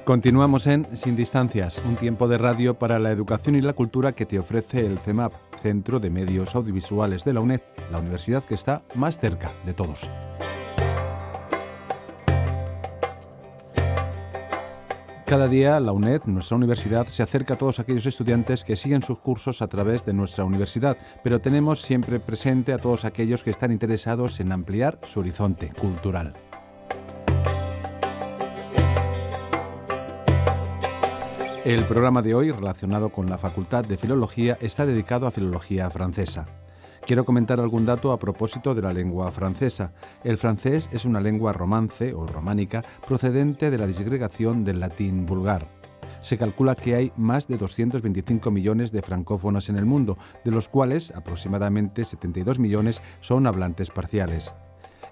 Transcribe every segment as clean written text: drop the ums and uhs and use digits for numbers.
Continuamos en Sin Distancias, un tiempo de radio para la educación y la cultura que te ofrece el CEMAP, Centro de Medios Audiovisuales de la UNED, la universidad que está más cerca de todos. Cada día la UNED, nuestra universidad, se acerca a todos aquellos estudiantes que siguen sus cursos a través de nuestra universidad, pero tenemos siempre presente a todos aquellos que están interesados en ampliar su horizonte cultural. El programa de hoy, relacionado con la Facultad de Filología, está dedicado a filología francesa. Quiero comentar algún dato a propósito de la lengua francesa. El francés es una lengua romance o románica procedente de la disgregación del latín vulgar. Se calcula que hay más de 225 millones de francófonos en el mundo, de los cuales aproximadamente 72 millones son hablantes parciales.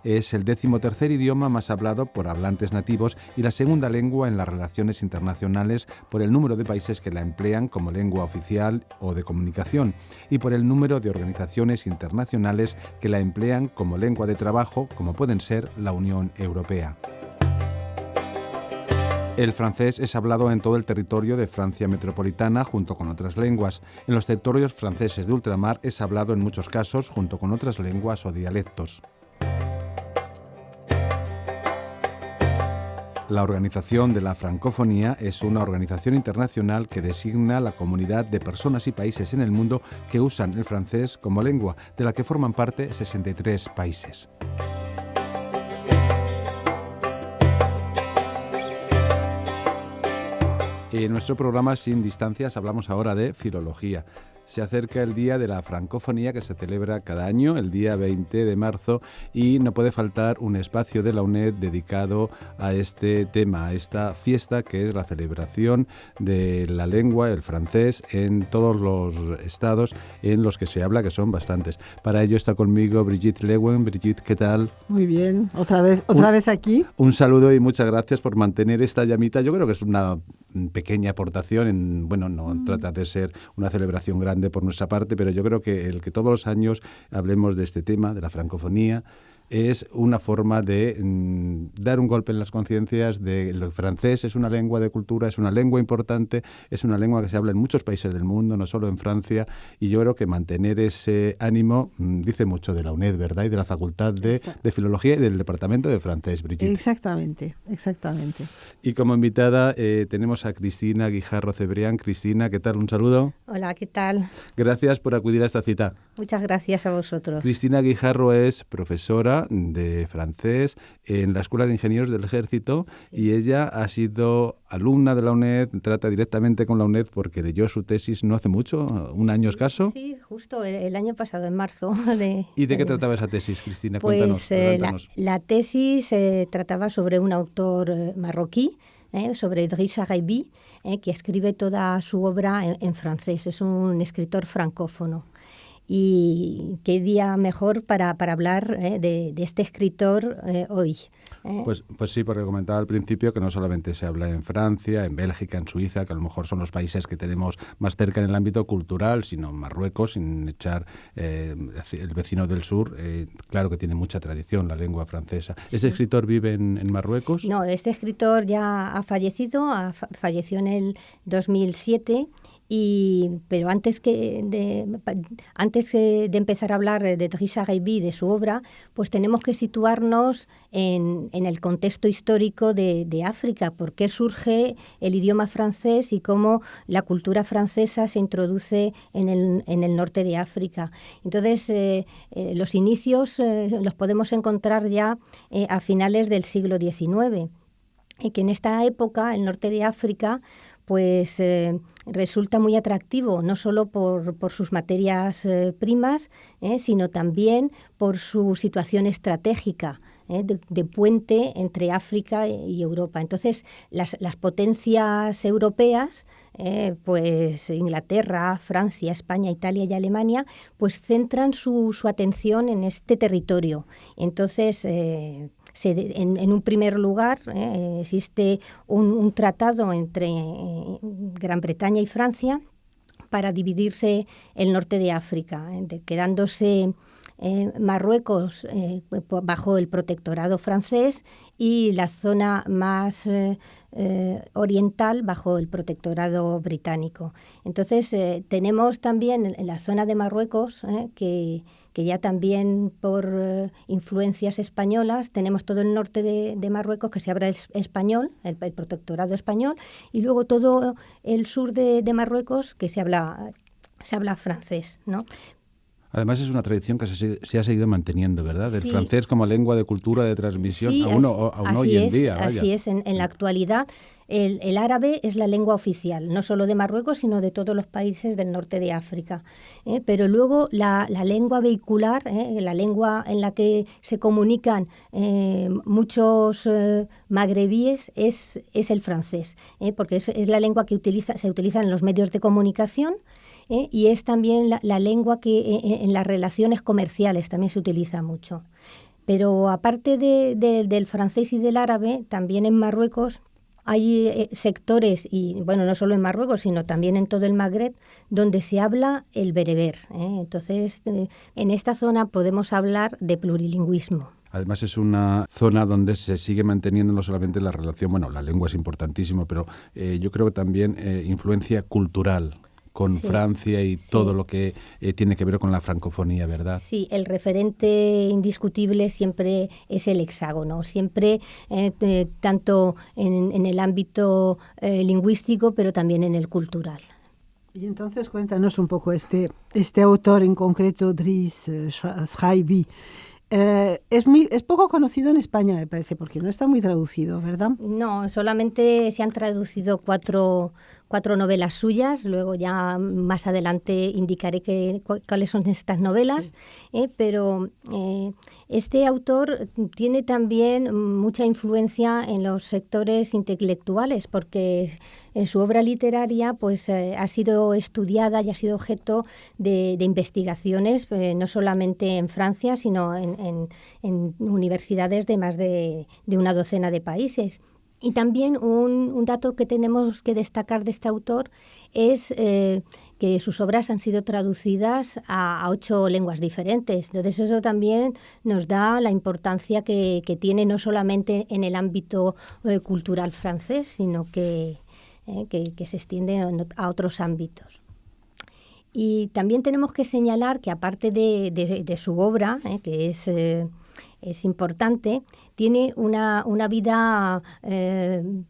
Es el 13º idioma más hablado por hablantes nativos y la segunda lengua en las relaciones internacionales por el número de países que la emplean como lengua oficial o de comunicación y por el número de organizaciones internacionales que la emplean como lengua de trabajo, como pueden ser la Unión Europea. El francés es hablado en todo el territorio de Francia metropolitana junto con otras lenguas. En los territorios franceses de ultramar es hablado en muchos casos junto con otras lenguas o dialectos. La Organización de la Francofonía es una organización internacional que designa la comunidad de personas y países en el mundo que usan el francés como lengua, de la que forman parte 63 países. En nuestro programa Sin Distancias hablamos ahora de filología. Se acerca el Día de la Francofonía que se celebra cada año, el día 20 de marzo, y no puede faltar un espacio de la UNED dedicado a este tema, a esta fiesta que es la celebración de la lengua, el francés, en todos los estados en los que se habla, que son bastantes. Para ello está conmigo Brigitte Leeuwen. Brigitte, ¿qué tal? Muy bien, otra vez aquí. Un saludo y muchas gracias por mantener esta llamita. Yo creo que es una pequeña aportación, no trata de ser una celebración grande por nuestra parte, pero yo creo que el que todos los años hablemos de este tema, de la francofonía, es una forma de dar un golpe en las conciencias de el francés es una lengua de cultura, es una lengua importante, es una lengua que se habla en muchos países del mundo, no solo en Francia, y yo creo que mantener ese ánimo dice mucho de la UNED, ¿verdad? Y de la Facultad de Filología y del Departamento de Francés, Brigitte. Exactamente. Y como invitada tenemos a Cristina Guijarro-Cebrián. Cristina, ¿qué tal? Un saludo. Hola, ¿qué tal? Gracias por acudir a esta cita. Muchas gracias a vosotros. Cristina Guijarro es profesora de francés en la Escuela de Ingenieros del Ejército y ella ha sido alumna de la UNED, trata directamente con la UNED porque leyó su tesis no hace mucho, un año escaso. Sí, justo el año pasado, en marzo. ¿Y de qué trataba esa tesis, Cristina? Pues la tesis trataba sobre un autor marroquí, sobre Idrissa Raibi, que escribe toda su obra en francés. Es un escritor francófono. Y qué día mejor para hablar de este escritor hoy. Pues sí, porque comentaba al principio que no solamente se habla en Francia, en Bélgica, en Suiza, que a lo mejor son los países que tenemos más cerca en el ámbito cultural, sino en Marruecos, sin echar el vecino del sur, claro que tiene mucha tradición la lengua francesa. Sí. ¿Ese escritor vive en Marruecos? No, este escritor ya ha fallecido, falleció en el 2007. Pero antes de empezar a hablar de Idrissa Raibi, de su obra, pues tenemos que situarnos en el contexto histórico de África, por qué surge el idioma francés y cómo la cultura francesa se introduce en el norte de África. Entonces, los inicios los podemos encontrar ya a finales del siglo XIX, y que en esta época el norte de África pues resulta muy atractivo, no solo por sus materias primas, sino también por su situación estratégica de puente entre África y Europa. Entonces, las potencias europeas, pues Inglaterra, Francia, España, Italia y Alemania, pues centran su atención en este territorio. Entonces, en un primer lugar, existe un tratado entre Gran Bretaña y Francia para dividirse el norte de África, quedándose Marruecos bajo el protectorado francés y la zona más oriental bajo el protectorado británico. Entonces tenemos también en la zona de Marruecos, que ya también por influencias españolas, tenemos todo el norte de Marruecos que se habla español, el protectorado español, y luego todo el sur de Marruecos que se habla francés, ¿no? Además es una tradición que se ha seguido manteniendo, ¿verdad? Del Sí. francés como lengua de cultura de transmisión, Sí, aún hoy en día. Vaya. Así es. En la actualidad el árabe es la lengua oficial, no solo de Marruecos, sino de todos los países del norte de África. Pero luego la lengua vehicular, la lengua en la que se comunican muchos magrebíes es el francés, porque es la lengua que se utiliza en los medios de comunicación. Y es también la lengua que en las relaciones comerciales también se utiliza mucho. Pero aparte del francés y del árabe, también en Marruecos hay sectores, y bueno, no solo en Marruecos, sino también en todo el Magreb, donde se habla el bereber. Entonces, en esta zona podemos hablar de plurilingüismo. Además es una zona donde se sigue manteniendo no solamente la relación, bueno, la lengua es importantísimo, pero yo creo que también influencia cultural con Francia y todo lo que tiene que ver con la francofonía, ¿verdad? Sí, el referente indiscutible siempre es el hexágono, siempre tanto en el ámbito lingüístico, pero también en el cultural. Y entonces cuéntanos un poco este autor en concreto, Driss Schreiber. Es poco conocido en España, me parece, porque no está muy traducido, ¿verdad? No, solamente se han traducido cuatro novelas suyas, luego ya más adelante indicaré cuáles son estas novelas, pero este autor tiene también mucha influencia en los sectores intelectuales, porque su obra literaria pues, ha sido estudiada y ha sido objeto de investigaciones, no solamente en Francia, sino en universidades de más de una docena de países. Y también un dato que tenemos que destacar de este autor es que sus obras han sido traducidas a 8 lenguas diferentes. Entonces eso también nos da la importancia que tiene no solamente en el ámbito cultural francés, sino que se extiende a otros ámbitos. Y también tenemos que señalar que aparte de su obra, que es importante, tiene una vida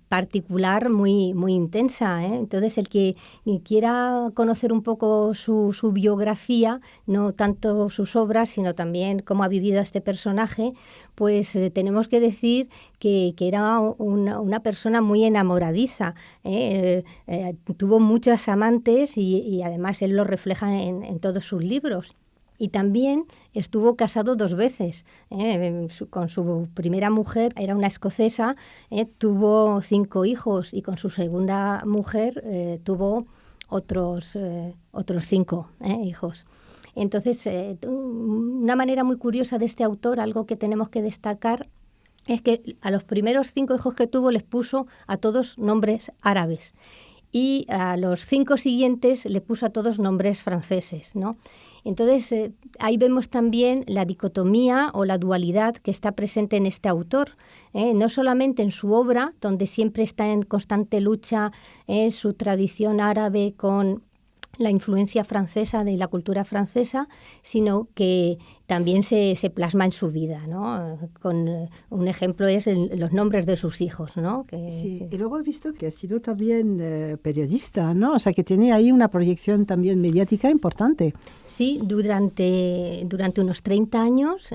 particular muy, muy intensa. Entonces, el que quiera conocer un poco su biografía, no tanto sus obras, sino también cómo ha vivido este personaje, pues tenemos que decir que era una persona muy enamoradiza. Tuvo muchos amantes y además él lo refleja en todos sus libros. Y también estuvo casado 2 veces. Con su primera mujer, era una escocesa, tuvo 5 hijos y con su segunda mujer tuvo otros 5 hijos. Entonces, una manera muy curiosa de este autor, algo que tenemos que destacar, es que a los primeros 5 hijos que tuvo les puso a todos nombres árabes y a los 5 siguientes le puso a todos nombres franceses, ¿no? Entonces, ahí vemos también la dicotomía o la dualidad que está presente en este autor, no solamente en su obra, donde siempre está en constante lucha su tradición árabe con la influencia francesa de la cultura francesa, sino que también se plasma en su vida, ¿no? Con un ejemplo es los nombres de sus hijos, ¿no? Sí, y luego he visto que ha sido también periodista, ¿no? O sea, que tiene ahí una proyección también mediática importante. Sí, durante unos 30 años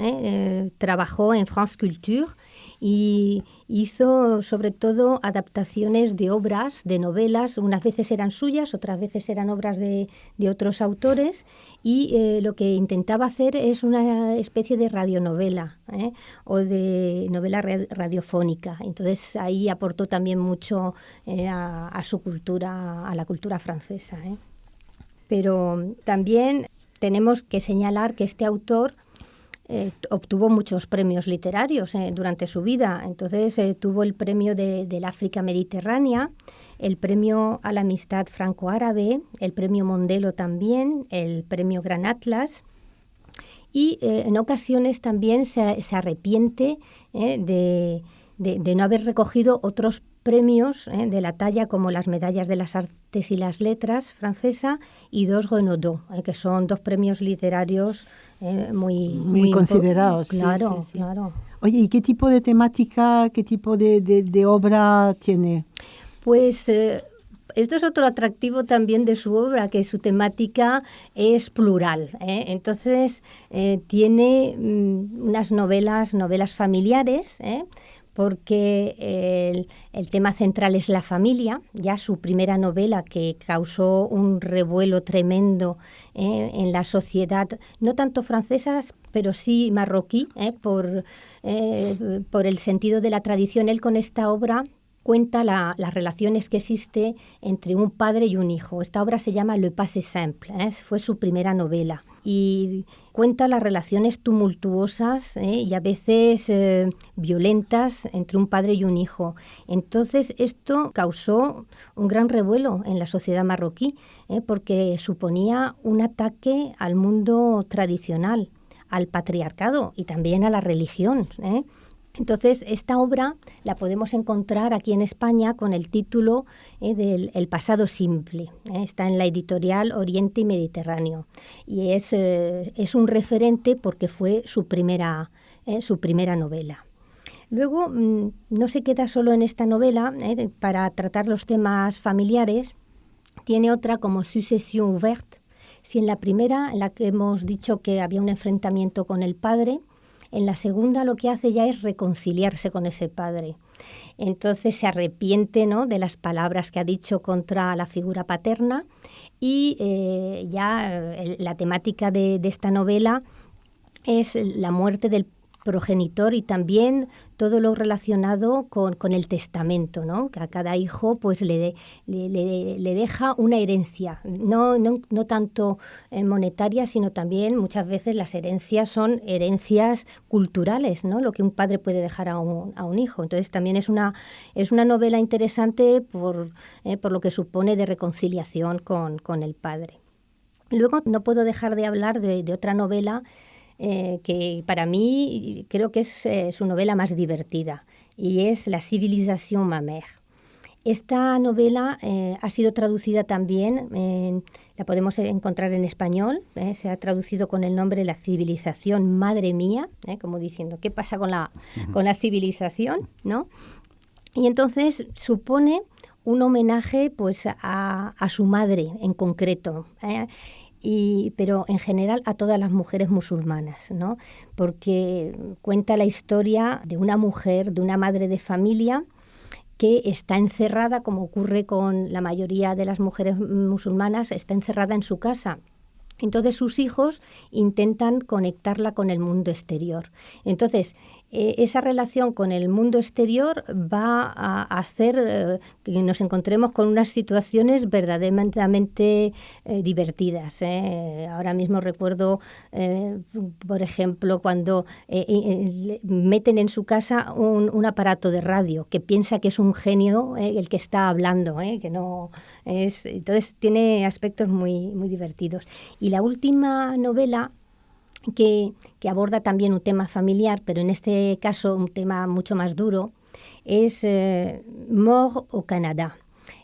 trabajó en France Culture y hizo sobre todo adaptaciones de obras, de novelas, unas veces eran suyas, otras veces eran obras de otros autores, y lo que intentaba hacer es una especie de radionovela o de novela radiofónica. Entonces ahí aportó también mucho a su cultura, a la cultura francesa. Pero también tenemos que señalar que este autor obtuvo muchos premios literarios durante su vida. Entonces tuvo el premio del África Mediterránea, el premio a la amistad franco-árabe, el premio Mondelo también, el premio Gran Atlas y en ocasiones también se arrepiente de no haber recogido otros premios de la talla como las medallas de las artes y las letras francesa y 2 Renaudot, que son 2 premios literarios muy considerados. Claro, sí. claro. Oye, ¿y qué tipo de temática, qué tipo de obra tiene? Pues esto es otro atractivo también de su obra, que su temática es plural. Entonces tiene unas novelas familiares, porque el tema central es la familia. Ya su primera novela, que causó un revuelo tremendo en la sociedad, no tanto francesa, pero sí marroquí, por el sentido de la tradición. Él con esta obra cuenta las relaciones que existe entre un padre y un hijo. Esta obra se llama Le Passé Simple, fue su primera novela. Y cuenta las relaciones tumultuosas y a veces violentas entre un padre y un hijo. Entonces esto causó un gran revuelo en la sociedad marroquí, porque suponía un ataque al mundo tradicional, al patriarcado y también a la religión. Entonces, esta obra la podemos encontrar aquí en España con el título del El pasado simple. Está en la editorial Oriente y Mediterráneo. Y es un referente porque fue su primera novela. Luego, no se queda solo en esta novela para tratar los temas familiares. Tiene otra como Succession ouverte. Si en la primera, en la que hemos dicho que había un enfrentamiento con el padre, en la segunda lo que hace ya es reconciliarse con ese padre. Entonces se arrepiente, ¿no?, de las palabras que ha dicho contra la figura paterna y la temática de esta novela es la muerte del progenitor y también todo lo relacionado con el testamento, ¿no? Que a cada hijo pues le deja una herencia, no tanto monetaria, sino también muchas veces las herencias son herencias culturales, ¿no? Lo que un padre puede dejar a un hijo. Entonces también es una novela interesante por lo que supone de reconciliación con el padre. Luego no puedo dejar de hablar de otra novela que para mí creo que es su novela más divertida, y es La Civilisation ma mère. Esta novela ha sido traducida también, la podemos encontrar en español, se ha traducido con el nombre La Civilización Madre Mía, como diciendo, ¿qué pasa con la civilización?, ¿no? Y entonces supone un homenaje pues a su madre en concreto, pero en general a todas las mujeres musulmanas, ¿no? Porque cuenta la historia de una mujer, de una madre de familia que está encerrada, como ocurre con la mayoría de las mujeres musulmanas, está encerrada en su casa. Entonces sus hijos intentan conectarla con el mundo exterior. Entonces, esa relación con el mundo exterior va a hacer que nos encontremos con unas situaciones verdaderamente divertidas. Ahora mismo recuerdo, por ejemplo, cuando meten en su casa un aparato de radio que piensa que es un genio el que está hablando, que no es. Entonces tiene aspectos muy, muy divertidos. Y la última novela que aborda también un tema familiar, pero en este caso un tema mucho más duro, es Mort au Canada,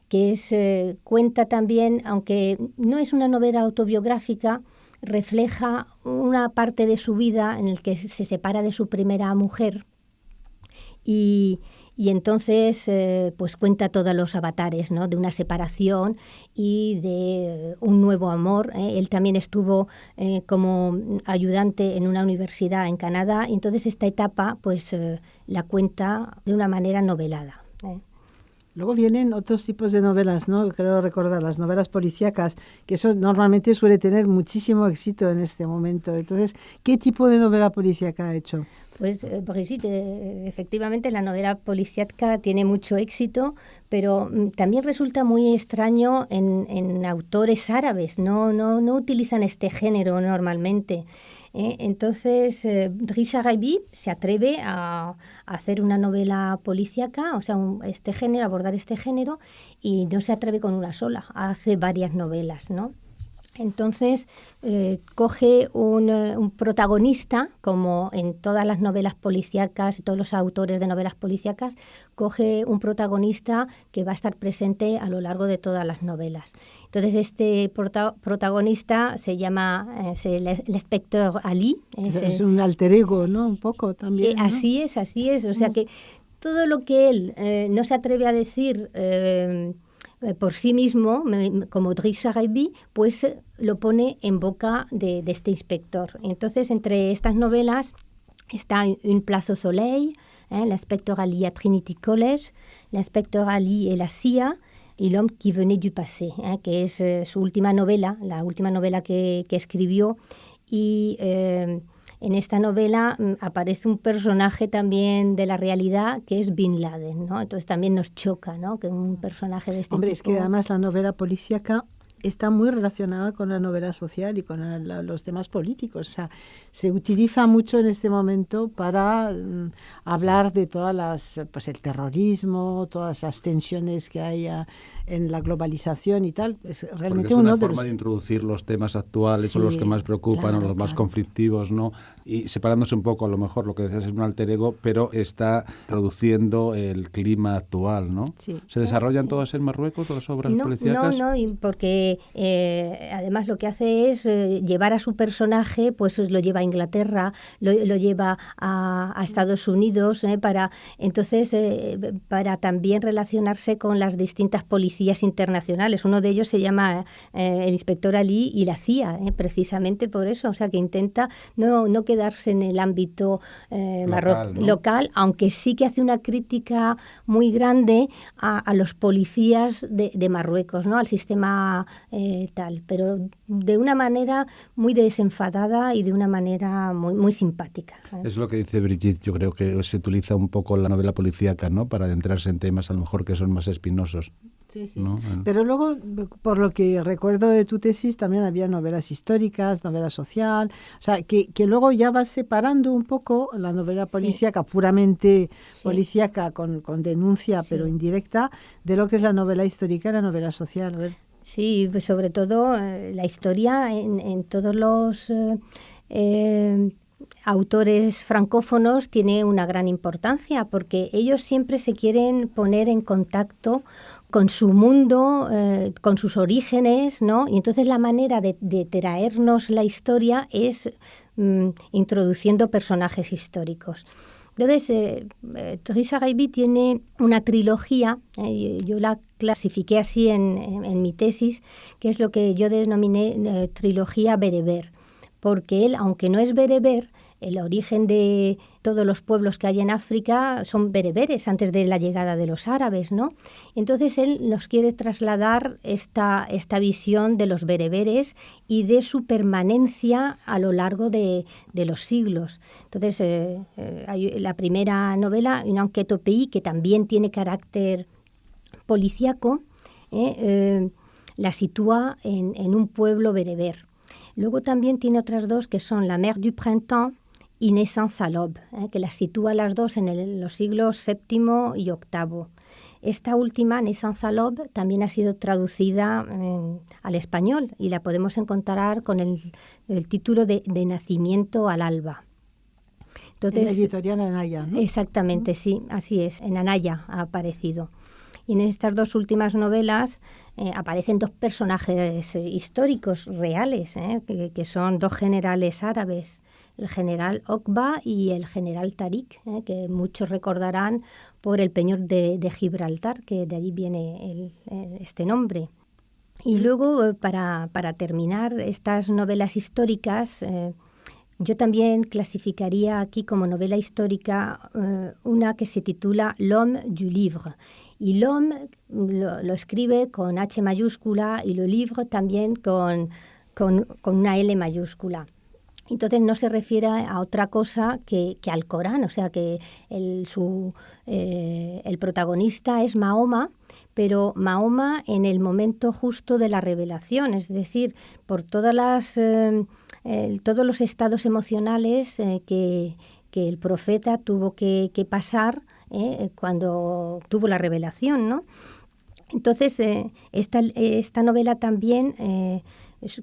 que cuenta también, aunque no es una novela autobiográfica, refleja una parte de su vida en el que se separa de su primera mujer y entonces pues cuenta todos los avatares, ¿no?, de una separación y de un nuevo amor. Él también estuvo como ayudante en una universidad en Canadá, y entonces esta etapa pues la cuenta de una manera novelada. Luego vienen otros tipos de novelas, ¿no? Creo recordar las novelas policíacas, que eso normalmente suele tener muchísimo éxito en este momento. Entonces, ¿qué tipo de novela policíaca ha hecho? Pues Brigitte, efectivamente la novela policíaca tiene mucho éxito, pero también resulta muy extraño en autores árabes. No utilizan este género normalmente. Entonces, Drissa Raibhi se atreve a hacer una novela policíaca, o sea, abordar este género, y no se atreve con una sola, hace varias novelas, ¿no? Entonces coge un protagonista, como en todas las novelas policíacas, todos los autores de novelas policíacas, coge un protagonista que va a estar presente a lo largo de todas las novelas. Entonces este protagonista se llama l'inspecteur Ali. Es un alter ego, ¿no? Un poco también, ¿no? Así es. O sea que todo lo que él no se atreve a decir por sí mismo, como Drisha Reiby, pues lo pone en boca de este inspector. Entonces, entre estas novelas está Une place au soleil, l'inspecteur Ali à Trinity College, l'inspecteur Ali et la CIA, y L'homme qui venait du passé, que es su última novela, la última novela que escribió. Y en esta novela aparece un personaje también de la realidad que es Bin Laden, ¿no? Entonces también nos choca, ¿no?, que un personaje de este tipo... es que además la novela policíaca está muy relacionada con la novela social y con los temas políticos. O sea, se utiliza mucho en este momento para hablar de todas las, pues el terrorismo, todas las tensiones que hay en la globalización y tal. Es realmente porque es una forma de introducir los temas actuales, sí, o los que más preocupan, claro, o los más conflictivos, ¿no? Y separándose un poco, a lo mejor, lo que decías es un alter ego, pero está traduciendo el clima actual, ¿no? Sí, ¿Se desarrollan todas en Marruecos las obras policíacas? No, porque además lo que hace es llevar a su personaje, pues lo lleva a Inglaterra, lo lleva a Estados Unidos, para también relacionarse con las distintas policías internacionales. Uno de ellos se llama el inspector Ali y la CIA, precisamente por eso. O sea, que intenta no quedarse en el ámbito local, aunque sí que hace una crítica muy grande a los policías de Marruecos, ¿no?, al sistema tal, pero de una manera muy desenfadada y de una manera muy simpática. Es lo que dice Brigitte. Yo creo que se utiliza un poco la novela policíaca, ¿no?, para adentrarse en temas a lo mejor que son más espinosos. Sí. ¿No? Pero luego, por lo que recuerdo de tu tesis, también había novelas históricas, novela social, o sea, que luego ya vas separando un poco la novela policíaca, puramente policíaca, con denuncia, pero indirecta, de lo que es la novela histórica y la novela social. A ver. Sí, pues sobre todo la historia en todos los autores francófonos tiene una gran importancia, porque ellos siempre se quieren poner en contacto con su mundo, con sus orígenes, ¿no? Y entonces la manera de traernos la historia es introduciendo personajes históricos. Entonces, Drisha Reiby tiene una trilogía, yo la clasifiqué así en mi tesis, que es lo que yo denominé trilogía bereber, porque él, aunque no es bereber, el origen de todos los pueblos que hay en África son bereberes antes de la llegada de los árabes, ¿no? Entonces él nos quiere trasladar esta visión de los bereberes y de su permanencia a lo largo de los siglos. Entonces hay la primera novela, Une enquête au pays, que también tiene carácter policíaco, la sitúa en un pueblo bereber. Luego también tiene otras dos que son La Mer du Printemps y Naissance à l'Aube, que las sitúa las dos en los siglos VII y VIII. Esta última, Naissance à l'Aube, también ha sido traducida al español y la podemos encontrar con el título de Nacimiento al Alba. Entonces, en la editorial Anaya, ¿no? Exactamente, sí, así es, en Anaya ha aparecido. Y en estas dos últimas novelas aparecen dos personajes históricos reales, que son dos generales árabes, el general Okba y el general Tariq, que muchos recordarán por el peñón de Gibraltar, que de allí viene este nombre. Y luego, para terminar estas novelas históricas, yo también clasificaría aquí como novela histórica una que se titula L'homme du livre. Y l'homme lo escribe con H mayúscula y le livre también con una L mayúscula. Entonces no se refiere a otra cosa que al Corán, o sea que el protagonista es Mahoma, pero Mahoma en el momento justo de la revelación, es decir, por todos los estados emocionales que el profeta tuvo que pasar cuando tuvo la revelación, ¿no? Entonces, esta novela también,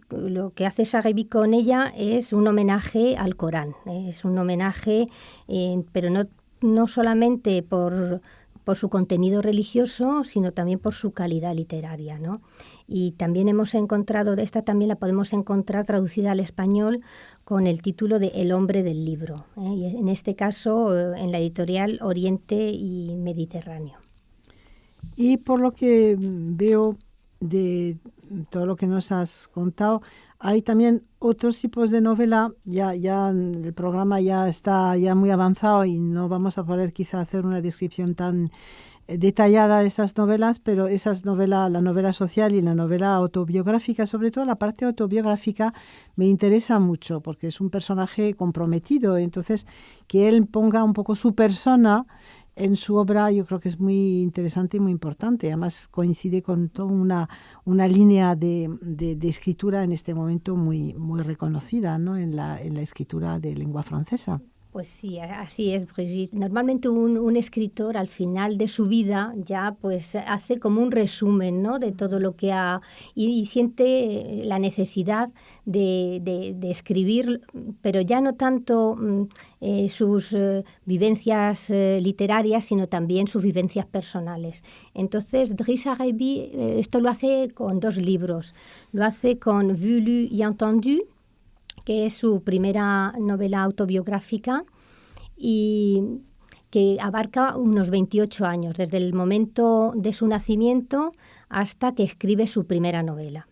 lo que hace Sagheibi con ella es un homenaje al Corán. Es un homenaje, pero no solamente por su contenido religioso, sino también por su calidad literaria, ¿no? Y también hemos encontrado, esta también la podemos encontrar traducida al español con el título de El hombre del libro, y en este caso en la editorial Oriente y Mediterráneo. Y por lo que veo de todo lo que nos has contado, hay también otros tipos de novela. Ya el programa ya está ya muy avanzado y no vamos a poder quizá hacer una descripción tan detallada de esas novelas, pero esas novelas, la novela social y la novela autobiográfica, sobre todo la parte autobiográfica, me interesa mucho porque es un personaje comprometido. Entonces, que él ponga un poco su persona en su obra, yo creo que es muy interesante y muy importante. Además, coincide con toda una línea de escritura en este momento muy reconocida, ¿no? en la escritura de lengua francesa. Pues sí, así es, Brigitte. Normalmente un escritor al final de su vida ya pues hace como un resumen, ¿no? de todo lo que ha... Y siente la necesidad de escribir, pero ya no tanto sus vivencias literarias, sino también sus vivencias personales. Entonces, Driss Sagheibi esto lo hace con 2 libros. Lo hace con Vu, lu y entendu, que es su primera novela autobiográfica y que abarca unos 28 años, desde el momento de su nacimiento hasta que escribe su primera novela.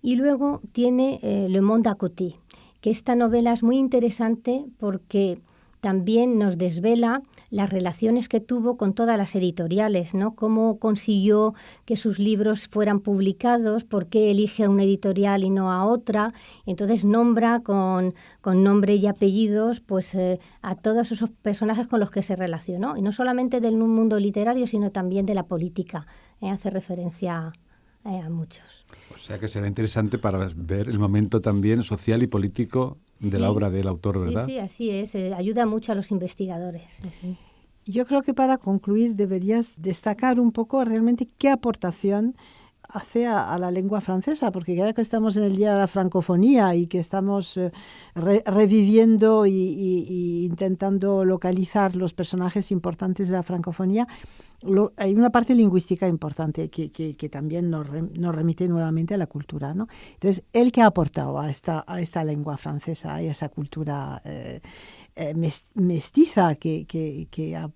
Y luego tiene Le Monde à Côté, que esta novela es muy interesante porque también nos desvela las relaciones que tuvo con todas las editoriales, ¿no? Cómo consiguió que sus libros fueran publicados, por qué elige a una editorial y no a otra. Entonces nombra con nombre y apellidos pues, a todos esos personajes con los que se relacionó. Y no solamente del mundo literario, sino también de la política. Hace referencia a muchos. O sea que será interesante para ver el momento también social y político de la obra del autor, ¿verdad? Sí, así es. Ayuda mucho a los investigadores. Sí. Yo creo que para concluir deberías destacar un poco realmente qué aportación hace a la lengua francesa, porque cada que estamos en el Día de la Francofonía y que estamos reviviendo y intentando localizar los personajes importantes de la francofonía, hay una parte lingüística importante que también nos remite nuevamente a la cultura, ¿no? Entonces, ¿él qué ha aportado a esta lengua francesa y a esa cultura mestiza que ha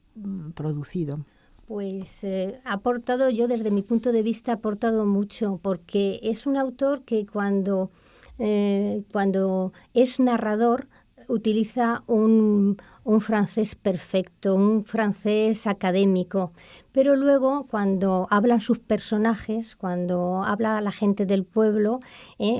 producido? Pues ha aportado, yo desde mi punto de vista, ha aportado mucho, porque es un autor que cuando es narrador utiliza un francés perfecto, un francés académico, pero luego cuando hablan sus personajes, cuando habla la gente del pueblo,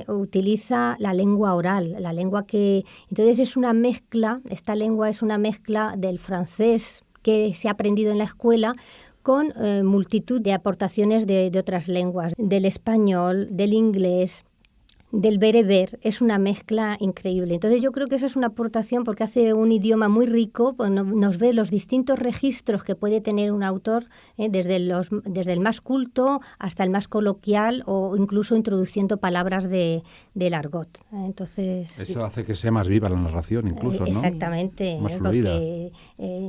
utiliza la lengua oral, la lengua que... Entonces es una mezcla, esta lengua es una mezcla del francés que se ha aprendido en la escuela con multitud de aportaciones de otras lenguas, del español, del inglés, del bereber. Es una mezcla increíble. Entonces yo creo que esa es una aportación porque hace un idioma muy rico, pues nos ve los distintos registros que puede tener un autor, desde el más culto hasta el más coloquial o incluso introduciendo palabras del argot. Entonces eso hace que sea más viva la narración incluso, ¿no? Exactamente. Más fluida. Porque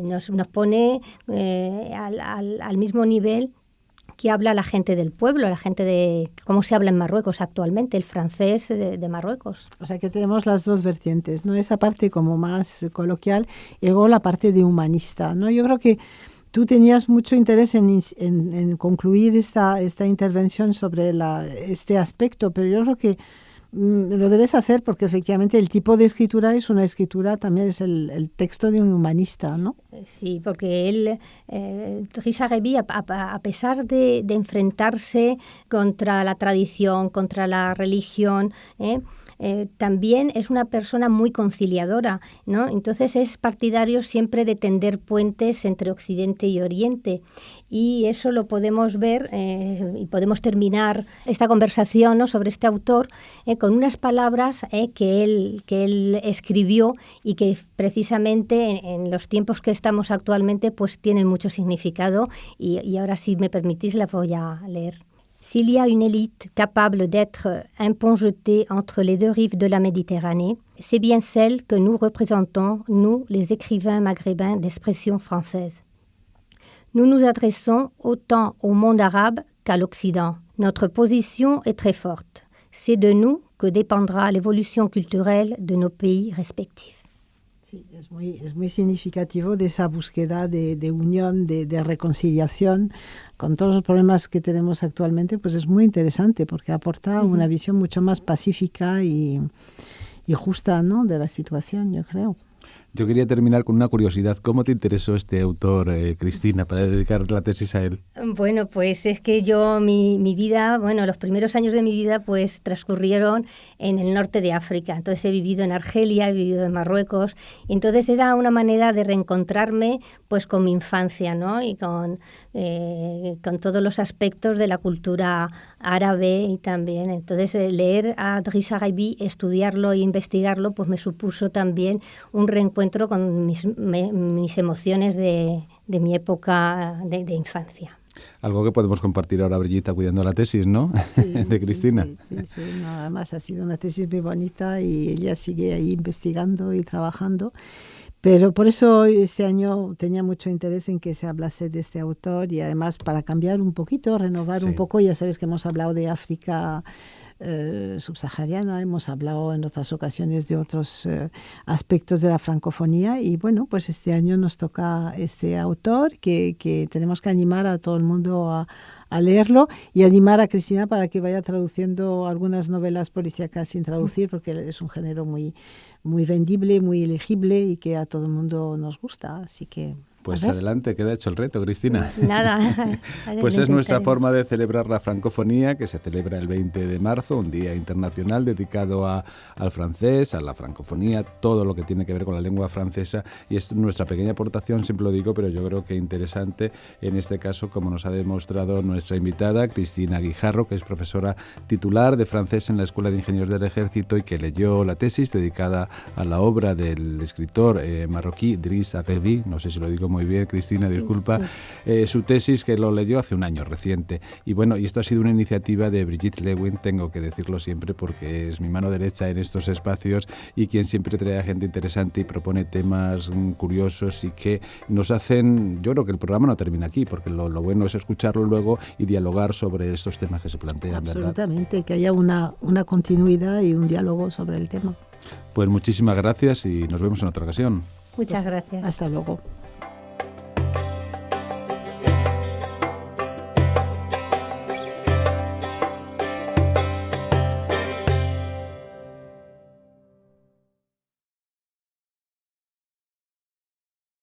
nos pone al mismo nivel que habla la gente del pueblo, la gente de cómo se habla en Marruecos actualmente, el francés de Marruecos. O sea que tenemos las 2 vertientes, ¿no? Esa parte como más coloquial y luego la parte de humanista, ¿no? Yo creo que tú tenías mucho interés en concluir esta intervención sobre este aspecto, pero yo creo que lo debes hacer porque efectivamente el tipo de escritura es una escritura, también es el texto de un humanista, ¿no? Sí, porque él, Driss Sagheibi, a pesar de enfrentarse contra la tradición, contra la religión, también es una persona muy conciliadora, ¿no? Entonces es partidario siempre de tender puentes entre Occidente y Oriente. Y eso lo podemos ver y podemos terminar esta conversación, ¿no?, sobre este autor con unas palabras que él escribió y que precisamente en los tiempos que estamos actualmente pues tienen mucho significado y ahora, si me permitís, la voy a leer. S'il y a une élite capable d'être un pont jeté entre les deux rives de la Méditerranée, c'est bien celle que nous représentons, nous, les écrivains maghrébins d'expression française. Nous nous adressons autant au monde arabe qu'à l'Occident. Notre position est très forte. C'est de nous que dépendra l'évolution culturelle de nos pays respectifs. Sí, es muy significativo de esa búsqueda de unión, de reconciliación. Con todos los problemas que tenemos actualmente, pues es muy interesante porque aporta una visión mucho más pacífica y justa, ¿no?, de la situación, yo creo. Yo quería terminar con una curiosidad. ¿Cómo te interesó este autor, Cristina, para dedicar la tesis a él? Bueno, pues es que yo, mi vida, los primeros años de mi vida pues transcurrieron en el norte de África. Entonces he vivido en Argelia, he vivido en Marruecos. Y entonces era una manera de reencontrarme pues con mi infancia, ¿no? Y con todos los aspectos de la cultura árabe y también. Entonces leer a Drissa Ghaibi, estudiarlo e investigarlo, pues me supuso también un reencuentro con mis emociones de mi época de infancia. Algo que podemos compartir ahora, Brigitte, cuidando la tesis, ¿no? Sí, de Cristina. Sí. No, además ha sido una tesis muy bonita y ella sigue ahí investigando y trabajando. Pero por eso este año tenía mucho interés en que se hablase de este autor y además para cambiar un poquito, renovar un poco. Ya sabes que hemos hablado de África subsahariana, hemos hablado en otras ocasiones de otros aspectos de la francofonía y bueno, pues este año nos toca este autor que tenemos que animar a todo el mundo a leerlo y animar a Cristina para que vaya traduciendo algunas novelas policíacas sin traducir porque es un género muy vendible, muy elegible y que a todo el mundo nos gusta, así que... Pues adelante, queda hecho el reto, Cristina. Nada. Pues es nuestra forma de celebrar la francofonía, que se celebra el 20 de marzo, un día internacional dedicado al francés, a la francofonía, todo lo que tiene que ver con la lengua francesa. Y es nuestra pequeña aportación, siempre lo digo, pero yo creo que interesante en este caso, como nos ha demostrado nuestra invitada, Cristina Guijarro, que es profesora titular de francés en la Escuela de Ingenieros del Ejército y que leyó la tesis dedicada a la obra del escritor marroquí Drissa Ghaibi, no sé si lo digo muy bien, Cristina, disculpa, su tesis que lo leyó hace un año reciente. Y bueno, y esto ha sido una iniciativa de Brigitte Lewin, tengo que decirlo siempre porque es mi mano derecha en estos espacios y quien siempre trae a gente interesante y propone temas curiosos y que nos hacen, yo creo que el programa no termina aquí, porque lo bueno es escucharlo luego y dialogar sobre estos temas que se plantean, absolutamente, ¿verdad? Que haya una continuidad y un diálogo sobre el tema. Pues muchísimas gracias y nos vemos en otra ocasión. Muchas gracias. Hasta luego.